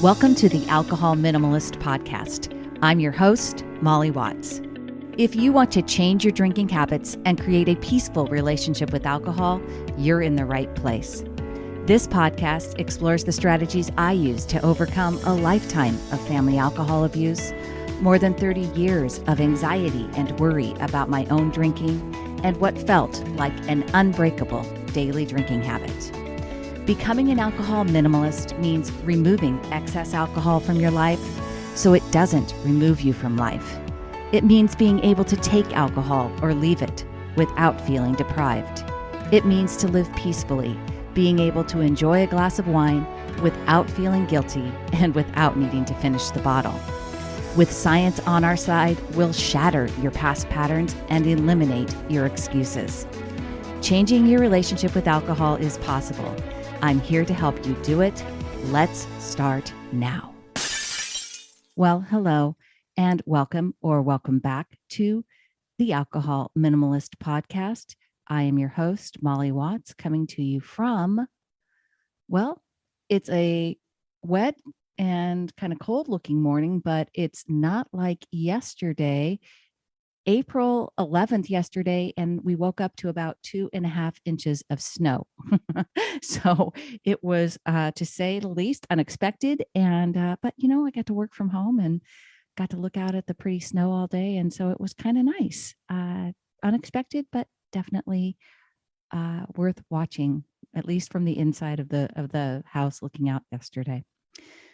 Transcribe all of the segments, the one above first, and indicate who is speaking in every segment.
Speaker 1: Welcome to the Alcohol Minimalist podcast. I'm your host, Molly Watts. If you want to change your drinking habits and create a peaceful relationship with alcohol, you're in the right place. This podcast explores the strategies I use to overcome a lifetime of family alcohol abuse, more than 30 years of anxiety and worry about my own drinking, and what felt like an unbreakable daily drinking habit. Becoming an alcohol minimalist means removing excess alcohol from your life so it doesn't remove you from life. It means being able to take alcohol or leave it without feeling deprived. It means to live peacefully, being able to enjoy a glass of wine without feeling guilty and without needing to finish the bottle. With science on our side, we'll shatter your past patterns and eliminate your excuses. Changing your relationship with alcohol is possible. I'm here to help you do it. Let's start now. Well, hello and welcome back to the Alcohol Minimalist podcast. I am your host, Molly Watts, coming to you from, well, it's a wet and kind of cold looking morning, but it's not like yesterday, April 11th yesterday, and we woke up to about 2.5 inches of snow. So it was, to say the least, unexpected. And, but I got to work from home and got to look out at the pretty snow all day. And so it was kind of nice, unexpected, but definitely worth watching, at least from the inside of the house looking out yesterday.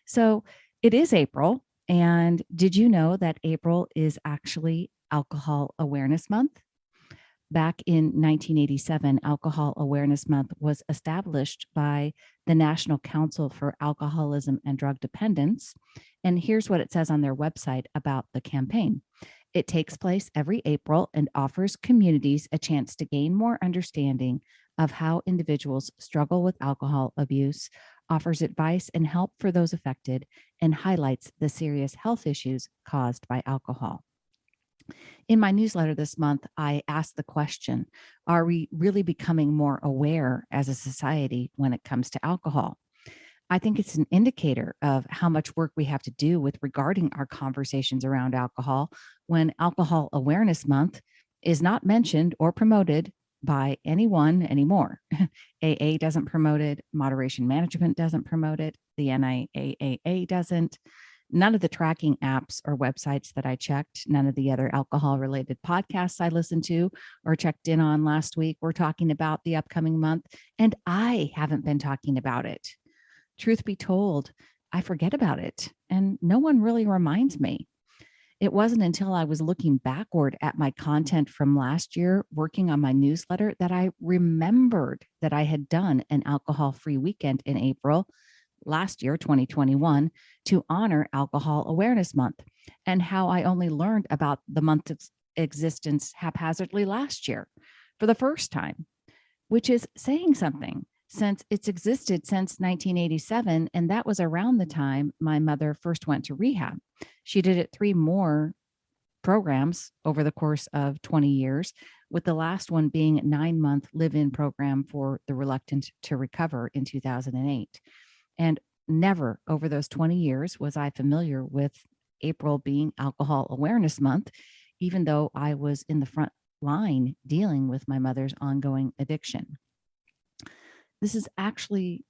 Speaker 1: So it is April. And did you know that April is actually Alcohol Awareness Month? Back in 1987, Alcohol Awareness Month was established by the National Council for Alcoholism and Drug Dependence. And here's what it says on their website about the campaign. It takes place every April and offers communities a chance to gain more understanding of how individuals struggle with alcohol abuse, offers advice and help for those affected, and highlights the serious health issues caused by alcohol. In my newsletter this month, I asked the question, are we really becoming more aware as a society when it comes to alcohol? I think it's an indicator of how much work we have to do with regarding our conversations around alcohol when Alcohol Awareness Month is not mentioned or promoted by anyone anymore. AA doesn't promote it. Moderation Management doesn't promote it. The NIAAA doesn't. None of the tracking apps or websites that I checked, none of the other alcohol-related podcasts I listened to or checked in on last week were talking about the upcoming month, and I haven't been talking about it. Truth be told, I forget about it, and no one really reminds me. It wasn't until I was looking backward at my content from last year, working on my newsletter, that I remembered that I had done an alcohol-free weekend in April last year, 2021, to honor Alcohol Awareness Month, and how I only learned about the month's existence haphazardly last year for the first time, which is saying something, since it's existed since 1987, and that was around the time my mother first went to rehab. She did it 3 more programs over the course of 20 years, with the last one being a 9-month live-in program for the reluctant to recover in 2008. And never over those 20 years was I familiar with April being Alcohol Awareness Month, even though I was in the front line dealing with my mother's ongoing addiction. This is actually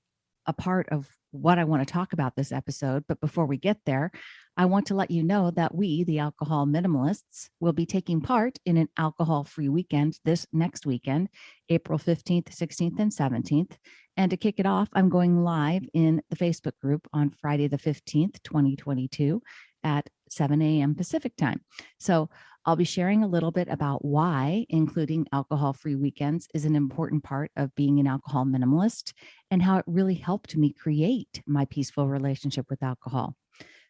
Speaker 1: a part of what I want to talk about this episode. But before we get there, I want to let you know that we, the Alcohol Minimalists, will be taking part in an alcohol-free weekend this next weekend, April 15th, 16th, and 17th. And to kick it off, I'm going live in the Facebook group on Friday the 15th, 2022 at 7 a.m. Pacific time. So I'll be sharing a little bit about why including alcohol-free weekends is an important part of being an alcohol minimalist and how it really helped me create my peaceful relationship with alcohol.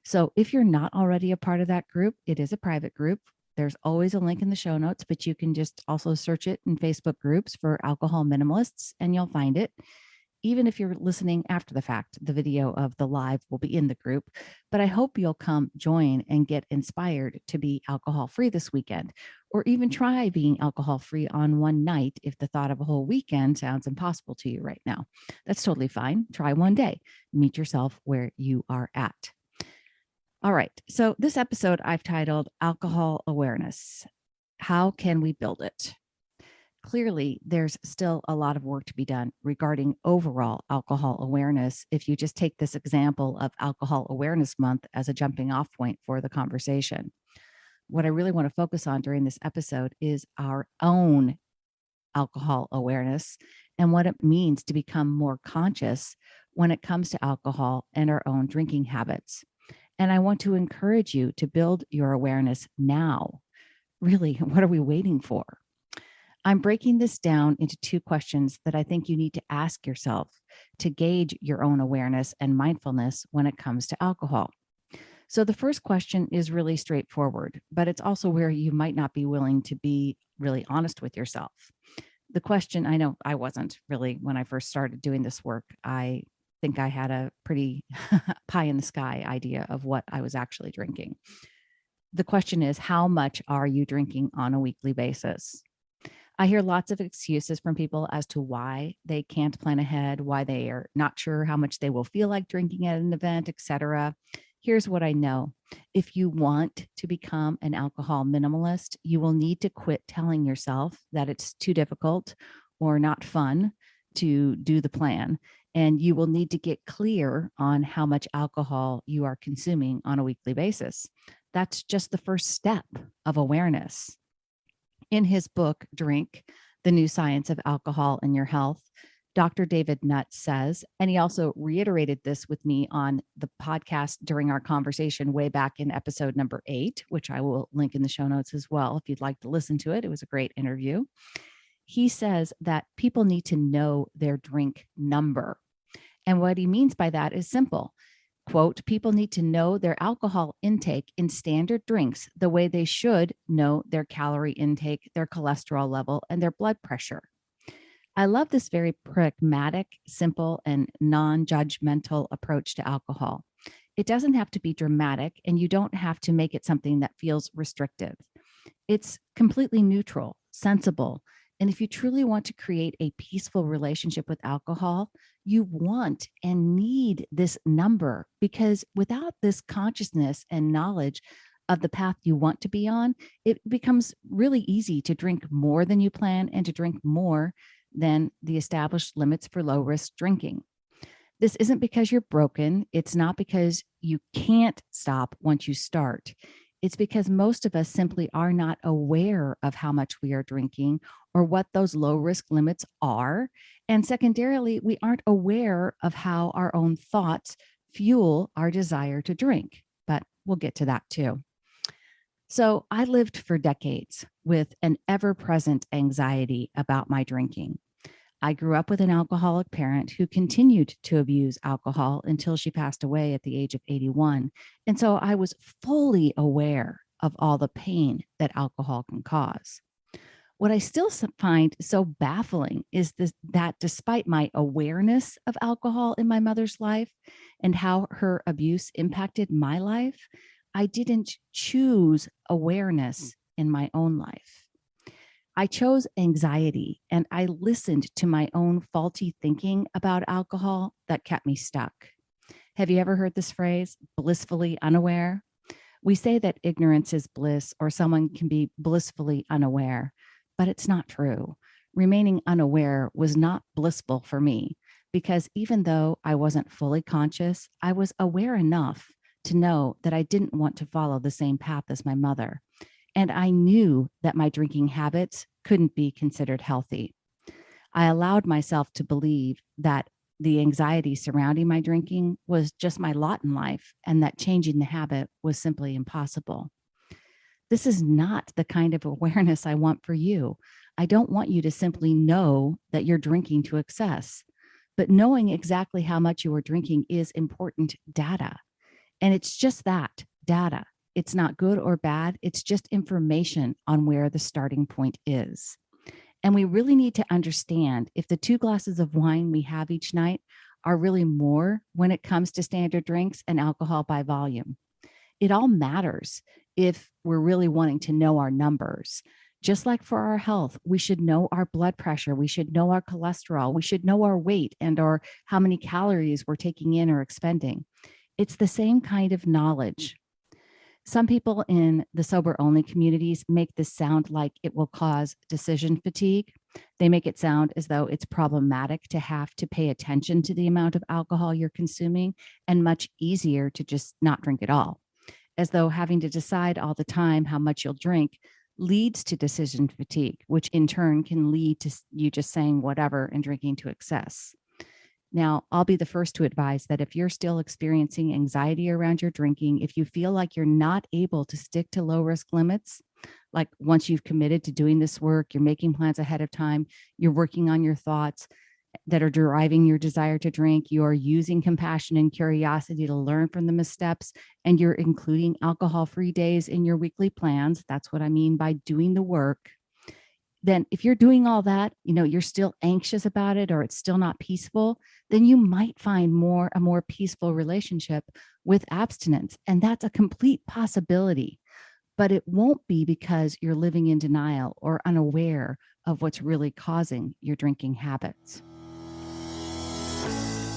Speaker 1: So if you're not already a part of that group, it is a private group. There's always a link in the show notes, but you can just also search it in Facebook groups for Alcohol Minimalists and you'll find it. Even if you're listening after the fact, the video of the live will be in the group, but I hope you'll come join and get inspired to be alcohol-free this weekend, or even try being alcohol-free on one night if the thought of a whole weekend sounds impossible to you right now. That's totally fine. Try one day. Meet yourself where you are at. All right. So this episode I've titled Alcohol Awareness. How can we build it? Clearly, there's still a lot of work to be done regarding overall alcohol awareness. If you just take this example of Alcohol Awareness Month as a jumping off point for the conversation, what I really want to focus on during this episode is our own alcohol awareness and what it means to become more conscious when it comes to alcohol and our own drinking habits. And I want to encourage you to build your awareness now. Really, what are we waiting for? I'm breaking this down into two questions that I think you need to ask yourself to gauge your own awareness and mindfulness when it comes to alcohol. So the first question is really straightforward, but it's also where you might not be willing to be really honest with yourself. The question, I know I wasn't really when I first started doing this work. I think I had a pretty pie in the sky idea of what I was actually drinking. The question is, how much are you drinking on a weekly basis? I hear lots of excuses from people as to why they can't plan ahead, why they are not sure how much they will feel like drinking at an event, etc. Here's what I know. If you want to become an alcohol minimalist, you will need to quit telling yourself that it's too difficult or not fun to do the plan. And you will need to get clear on how much alcohol you are consuming on a weekly basis. That's just the first step of awareness. In his book, Drink, The New Science of Alcohol and Your Health, Dr. David Nutt says, and he also reiterated this with me on the podcast during our conversation way back in episode number 8, which I will link in the show notes as well if you'd like to listen to it. It was a great interview. He says that people need to know their drink number. And what he means by that is simple. Quote, people need to know their alcohol intake in standard drinks the way they should know their calorie intake, their cholesterol level, and their blood pressure. I love this very pragmatic, simple, and non-judgmental approach to alcohol. It doesn't have to be dramatic, and you don't have to make it something that feels restrictive. It's completely neutral, sensible, and if you truly want to create a peaceful relationship with alcohol, you want and need this number, because without this consciousness and knowledge of the path you want to be on, it becomes really easy to drink more than you plan and to drink more than the established limits for low risk drinking. This isn't because you're broken. It's not because you can't stop once you start. It's because most of us simply are not aware of how much we are drinking or what those low risk limits are. And secondarily, we aren't aware of how our own thoughts fuel our desire to drink. But we'll get to that too. So I lived for decades with an ever-present anxiety about my drinking. I grew up with an alcoholic parent who continued to abuse alcohol until she passed away at the age of 81. And so I was fully aware of all the pain that alcohol can cause. What I still find so baffling is that despite my awareness of alcohol in my mother's life and how her abuse impacted my life, I didn't choose awareness in my own life. I chose anxiety, and I listened to my own faulty thinking about alcohol that kept me stuck. Have you ever heard this phrase, blissfully unaware? We say that ignorance is bliss, or someone can be blissfully unaware, but it's not true. Remaining unaware was not blissful for me, because even though I wasn't fully conscious, I was aware enough to know that I didn't want to follow the same path as my mother. And I knew that my drinking habits couldn't be considered healthy. I allowed myself to believe that the anxiety surrounding my drinking was just my lot in life, and that changing the habit was simply impossible. This is not the kind of awareness I want for you. I don't want you to simply know that you're drinking to excess, but knowing exactly how much you are drinking is important data. And it's just that, data. It's not good or bad. It's just information on where the starting point is. And we really need to understand if the 2 glasses of wine we have each night are really more when it comes to standard drinks and alcohol by volume. It all matters if we're really wanting to know our numbers. Just like for our health, we should know our blood pressure, we should know our cholesterol, we should know our weight and or how many calories we're taking in or expending. It's the same kind of knowledge. Some people in the sober only communities make this sound like it will cause decision fatigue. They make it sound as though it's problematic to have to pay attention to the amount of alcohol you're consuming and much easier to just not drink at all, as though having to decide all the time how much you'll drink leads to decision fatigue, which in turn can lead to you just saying whatever and drinking to excess. Now, I'll be the first to advise that if you're still experiencing anxiety around your drinking, if you feel like you're not able to stick to low risk limits, like once you've committed to doing this work, you're making plans ahead of time, you're working on your thoughts that are driving your desire to drink, you're using compassion and curiosity to learn from the missteps, and you're including alcohol-free days in your weekly plans. That's what I mean by doing the work. Then if you're doing all that, you're still anxious about it or it's still not peaceful, then you might find a more peaceful relationship with abstinence. And that's a complete possibility, but it won't be because you're living in denial or unaware of what's really causing your drinking habits.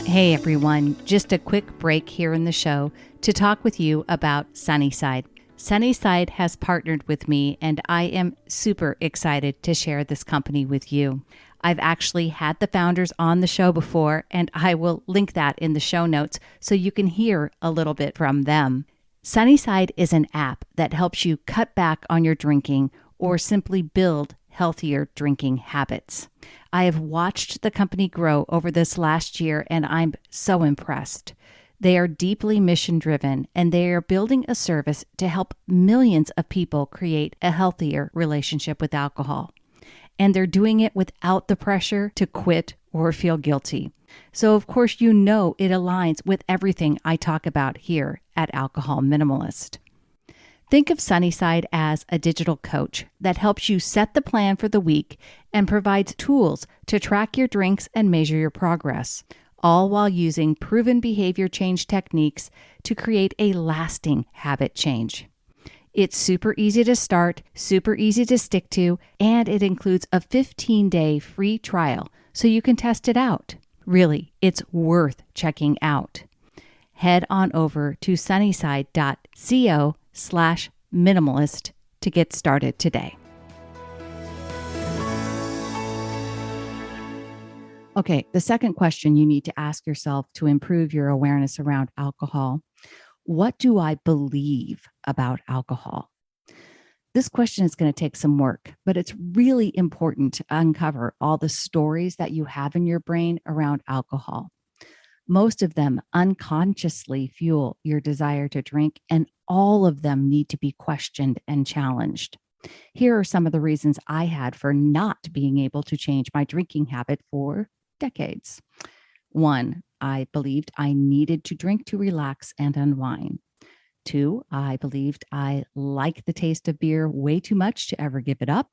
Speaker 1: Hey everyone, just a quick break here in the show to talk with you about Sunnyside. Sunnyside has partnered with me, and I am super excited to share this company with you. I've actually had the founders on the show before, and I will link that in the show notes so you can hear a little bit from them. Sunnyside is an app that helps you cut back on your drinking or simply build healthier drinking habits. I have watched the company grow over this last year, and I'm so impressed. They are deeply mission-driven, and they are building a service to help millions of people create a healthier relationship with alcohol. And they're doing it without the pressure to quit or feel guilty. So, of course, it aligns with everything I talk about here at Alcohol Minimalist. Think of Sunnyside as a digital coach that helps you set the plan for the week and provides tools to track your drinks and measure your progress, all while using proven behavior change techniques to create a lasting habit change. It's super easy to start, super easy to stick to, and it includes a 15-day free trial so you can test it out. Really, it's worth checking out. Head on over to sunnyside.co/minimalist to get started today. Okay, the second question you need to ask yourself to improve your awareness around alcohol: what do I believe about alcohol? This question is going to take some work, but it's really important to uncover all the stories that you have in your brain around alcohol. Most of them unconsciously fuel your desire to drink, and all of them need to be questioned and challenged. Here are some of the reasons I had for not being able to change my drinking habit for decades. 1, I believed I needed to drink to relax and unwind. 2, I believed I liked the taste of beer way too much to ever give it up.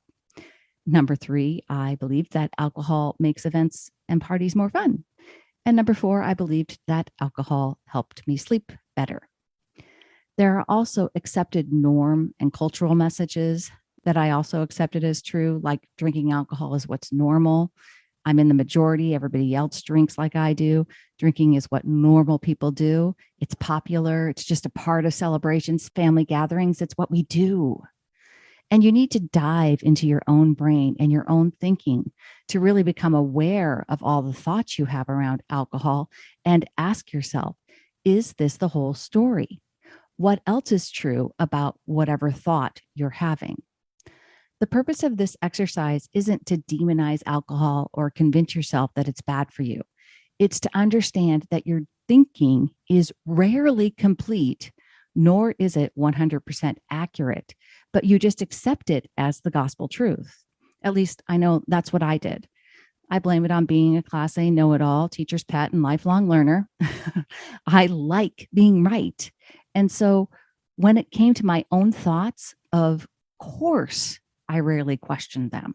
Speaker 1: Number 3, I believed that alcohol makes events and parties more fun. And number 4, I believed that alcohol helped me sleep better. There are also accepted norm and cultural messages that I also accepted as true, like drinking alcohol is what's normal. I'm in the majority. Everybody else drinks like I do. Drinking is what normal people do. It's popular. It's just a part of celebrations, family gatherings. It's what we do. And you need to dive into your own brain and your own thinking to really become aware of all the thoughts you have around alcohol and ask yourself, is this the whole story? What else is true about whatever thought you're having? The purpose of this exercise isn't to demonize alcohol or convince yourself that it's bad for you. It's to understand that your thinking is rarely complete, nor is it 100% accurate, but you just accept it as the gospel truth. At least I know that's what I did. I blame it on being a Class A know-it-all, teacher's pet, and lifelong learner. I like being right. And so when it came to my own thoughts, of course, I rarely questioned them.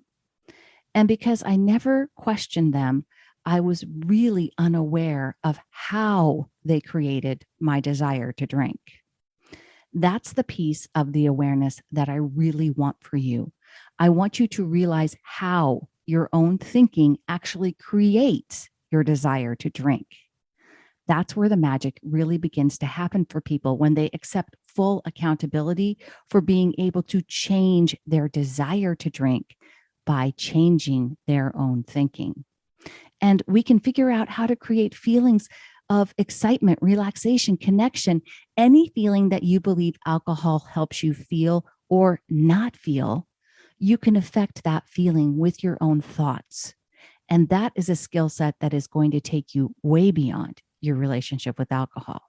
Speaker 1: And because I never questioned them, I was really unaware of how they created my desire to drink. That's the piece of the awareness that I really want for you. I want you to realize how your own thinking actually creates your desire to drink. That's where the magic really begins to happen for people when they accept full accountability for being able to change their desire to drink by changing their own thinking. And we can figure out how to create feelings of excitement, relaxation, connection, any feeling that you believe alcohol helps you feel or not feel. You can affect that feeling with your own thoughts. And that is a skill set that is going to take you way beyond your relationship with alcohol.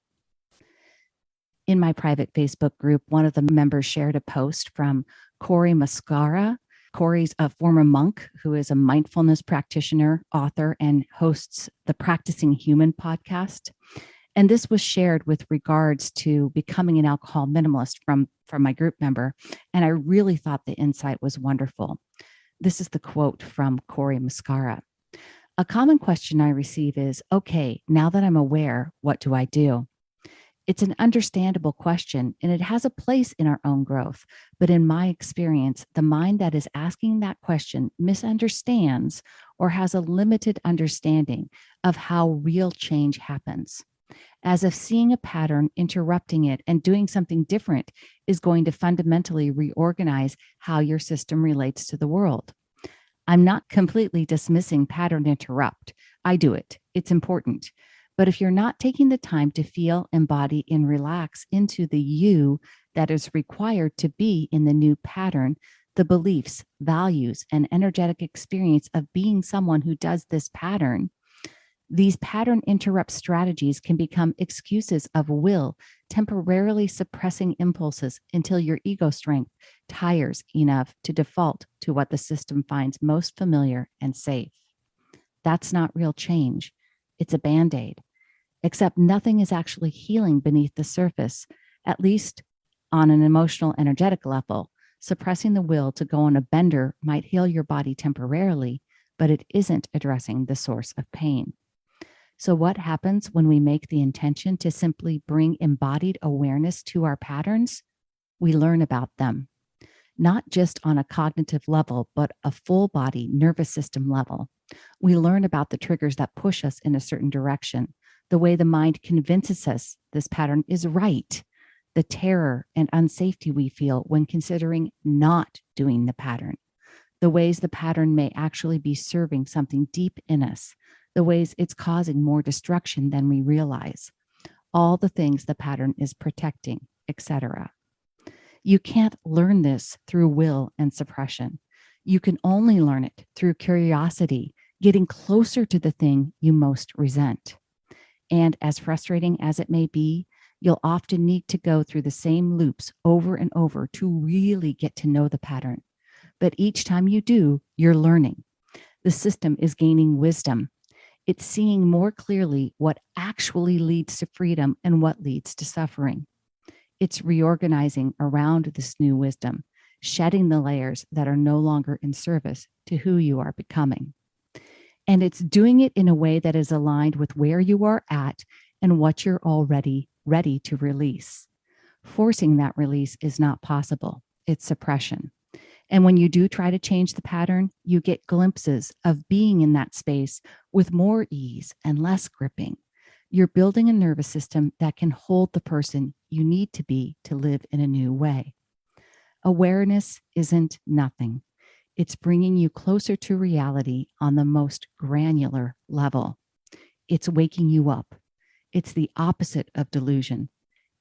Speaker 1: In my private Facebook group, one of the members shared a post from Corey Muscara. Corey's a former monk who is a mindfulness practitioner, author, and hosts the Practicing Human podcast. And this was shared with regards to becoming an alcohol minimalist from my group member. And I really thought the insight was wonderful. This is the quote from Corey Muscara. A common question I receive is, okay, now that I'm aware, what do I do? It's an understandable question, and it has a place in our own growth. But in my experience, the mind that is asking that question misunderstands or has a limited understanding of how real change happens, as if seeing a pattern, interrupting it, and doing something different is going to fundamentally reorganize how your system relates to the world. I'm not completely dismissing pattern interrupt. I do it. It's important. But if you're not taking the time to feel, embody, and relax into the you that is required to be in the new pattern, the beliefs, values, and energetic experience of being someone who does this pattern, these pattern interrupt strategies can become excuses of will, temporarily suppressing impulses until your ego strength tires enough to default to what the system finds most familiar and safe. That's not real change. It's a Band-Aid, except nothing is actually healing beneath the surface, at least on an emotional, energetic level. Suppressing the will to go on a bender might heal your body temporarily, but it isn't addressing the source of pain. So what happens when we make the intention to simply bring embodied awareness to our patterns? We learn about them, not just on a cognitive level, but a full body nervous system level. We learn about the triggers that push us in a certain direction, the way the mind convinces us this pattern is right, the terror and unsafety we feel when considering not doing the pattern, the ways the pattern may actually be serving something deep in us, the ways it's causing more destruction than we realize, all the things the pattern is protecting, etc. You can't learn this through will and suppression. You can only learn it through curiosity, getting closer to the thing you most resent. And as frustrating as it may be, you'll often need to go through the same loops over and over to really get to know the pattern. But each time you do, you're learning. The system is gaining wisdom. It's seeing more clearly what actually leads to freedom and what leads to suffering. It's reorganizing around this new wisdom, shedding the layers that are no longer in service to who you are becoming. And it's doing it in a way that is aligned with where you are at and what you're already ready to release. Forcing that release is not possible. It's suppression. And when you do try to change the pattern, you get glimpses of being in that space with more ease and less gripping. You're building a nervous system that can hold the person you need to be to live in a new way. Awareness isn't nothing. It's bringing you closer to reality on the most granular level. It's waking you up. It's the opposite of delusion.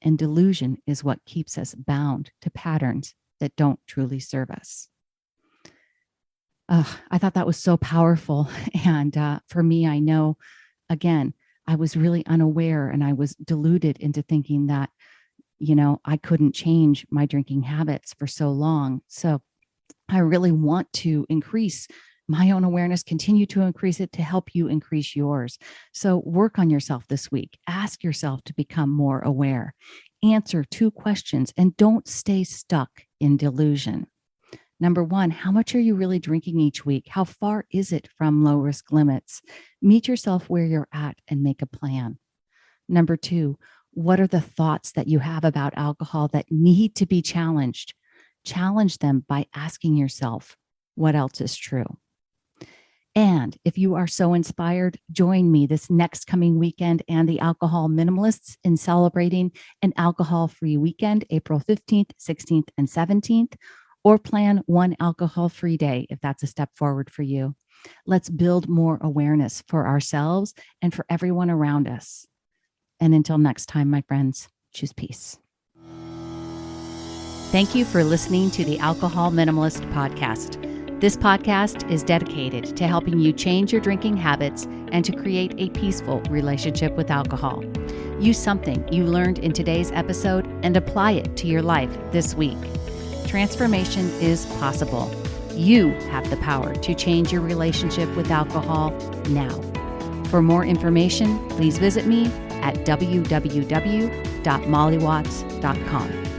Speaker 1: And delusion is what keeps us bound to patterns that don't truly serve us. I thought that was so powerful. And for me, I know, again, I was really unaware and I was deluded into thinking that, I couldn't change my drinking habits for so long. So I really want to increase my own awareness, continue to increase it to help you increase yours. So work on yourself this week. Ask yourself to become more aware. Answer 2 questions and don't stay stuck in delusion. Number one, how much are you really drinking each week? How far is it from low risk limits? Meet yourself where you're at and make a plan. Number two, what are the thoughts that you have about alcohol that need to be challenged? Challenge them by asking yourself, what else is true? And if you are so inspired, join me this next coming weekend and the Alcohol Minimalists in celebrating an alcohol-free weekend, April 15th, 16th, and 17th, or plan one alcohol-free day if that's a step forward for you. Let's build more awareness for ourselves and for everyone around us. And until next time, my friends, choose peace. Thank you for listening to the Alcohol Minimalist podcast. This podcast is dedicated to helping you change your drinking habits and to create a peaceful relationship with alcohol. Use something you learned in today's episode and apply it to your life this week. Transformation is possible. You have the power to change your relationship with alcohol now. For more information, please visit me at www.mollywatts.com.